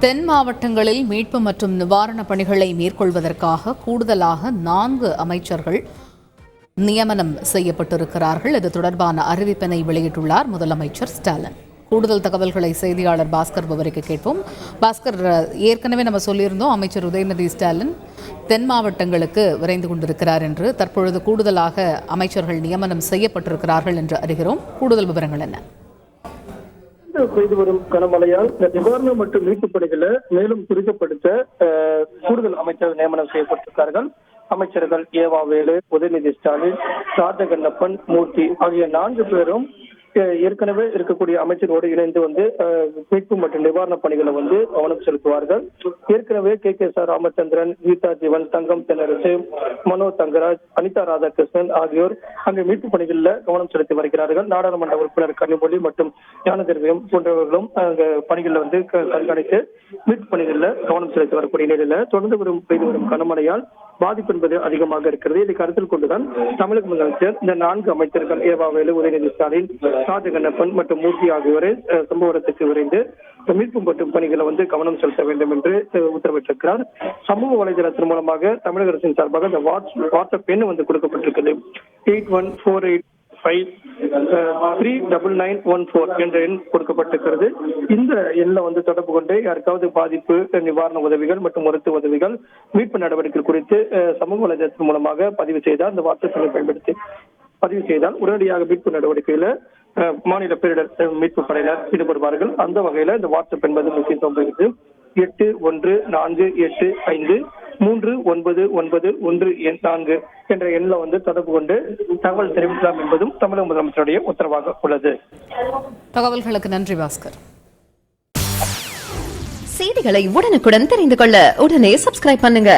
தென் மாவட்டங்களில் மீட்பு மற்றும் நிவாரணப் பணிகளை மேற்கொள்வதற்காக கூடுதலாக 4 அமைச்சர்கள் நியமனம் செய்யப்பட்டிருக்கிறார்கள். இது தொடர்பான அறிவிப்பினை வெளியிட்டுள்ளார் முதலமைச்சர் ஸ்டாலின். கூடுதல் தகவல்களை செய்தியாளர் பாஸ்கர் விவரிக்க கேட்போம். பாஸ்கர், ஏற்கனவே நம்ம சொல்லியிருந்தோம் அமைச்சர் உதயநிதி ஸ்டாலின் தென் மாவட்டங்களுக்கு விரைந்து கொண்டிருக்கிறார் என்று. தற்பொழுது கூடுதலாக அமைச்சர்கள் நியமனம் செய்யப்பட்டிருக்கிறார்கள் என்று அறிகிறோம். கூடுதல் விவரங்கள் என்ன? பெய்து வரும் கனமழையால் இந்த நிவாரணம் மற்றும் மீட்புப் பணிகளை மேலும் துரிதப்படுத்த கூடுதல் அமைச்சர்கள் நியமனம் செய்யப்பட்டிருக்கிறார்கள். அமைச்சர்கள் ஏவா வேலு, உதயநிதி ஸ்டாலின், ராஜகண்ணப்பன், மூர்த்தி ஆகிய 4 பேரும் ஏற்கனவே இருக்கக்கூடிய அமைச்சரோடு இணைந்து மீட்பு மற்றும் நிவாரணப் பணிகளை கவனம் செலுத்துவார்கள். ஏற்கனவே KK ராமச்சந்திரன், கீதா ஜீவன், தங்கம் தென்னரசு, மனோ தங்கராஜ், அனிதா ராதாகிருஷ்ணன் ஆகியோர் அங்கு மீட்பு பணிகளில் கவனம் செலுத்தி வருகிறார்கள். நாடாளுமன்ற உறுப்பினர் கனிமொழி மற்றும் ஞானதிரவியம் போன்றவர்களும் அங்கு பணிகளில் கண்காணித்து மீட்பு பணிகளில் கவனம் செலுத்தி வரக்கூடிய நிலையில தொடர்ந்து பெய்து வரும் கனமழையால் பாதிப்பு என்பது அதிகமாக இருக்கிறது. இதை கருத்தில் கொண்டுதான் தமிழக முதலமைச்சர் இந்த 4 அமைச்சர்கள் ஏவா வேலு, உதயநிதி ஸ்டாலின், ராஜகண்ணப்பன் மற்றும் மூர்த்தி ஆகியோரை சம்பவ இடத்துக்கு விரைந்து மீட்பு மற்றும் பணிகளை கவனம் செலுத்த வேண்டும் என்று உத்தரவிட்டிருக்கிறார். சமூக வலைதளத்தின் மூலமாக தமிழக அரசின் சார்பாக இந்த வாட்ஸ்அப் எண் கொடுக்கப்பட்டிருக்கிறது. 8148539914 என்ற எண் கொடுக்கப்பட்டிருக்கிறது. இந்த எண்ணில் தொடர்பு கொண்டு யாருக்காவது பாதிப்பு, நிவாரண உதவிகள் மற்றும் மருத்துவ உதவிகள், மீட்பு நடவடிக்கை குறித்து சமூக வலைதளத்தின் மூலமாக பதிவு செய்தால் இந்த வாட்ஸ்அப் எண்ணை பயன்படுத்தி பதிவு செய்தால் உடனடியாக மீட்பு நடவடிக்கையில மாநில பேரிடர் மீட்பு படையினர் ஈடுபடுவார்கள். அந்த வகையில இந்த வாட்ஸ்அப் என்பது முக்கியத்துவம் பெறுகிறது. 8148539914 என்ற எண்ணில் தொடர்பு கொண்டு தகவல் தெரிவிக்கலாம் என்பதும் தமிழக முதலமைச்சருடைய உத்தரவாக உள்ளது. தகவல்களுக்கு நன்றி பாஸ்கர். செய்திகளை உடனுக்குடன் தெரிந்து கொள்ள உடனே சப்ஸ்கிரைப் பண்ணுங்க.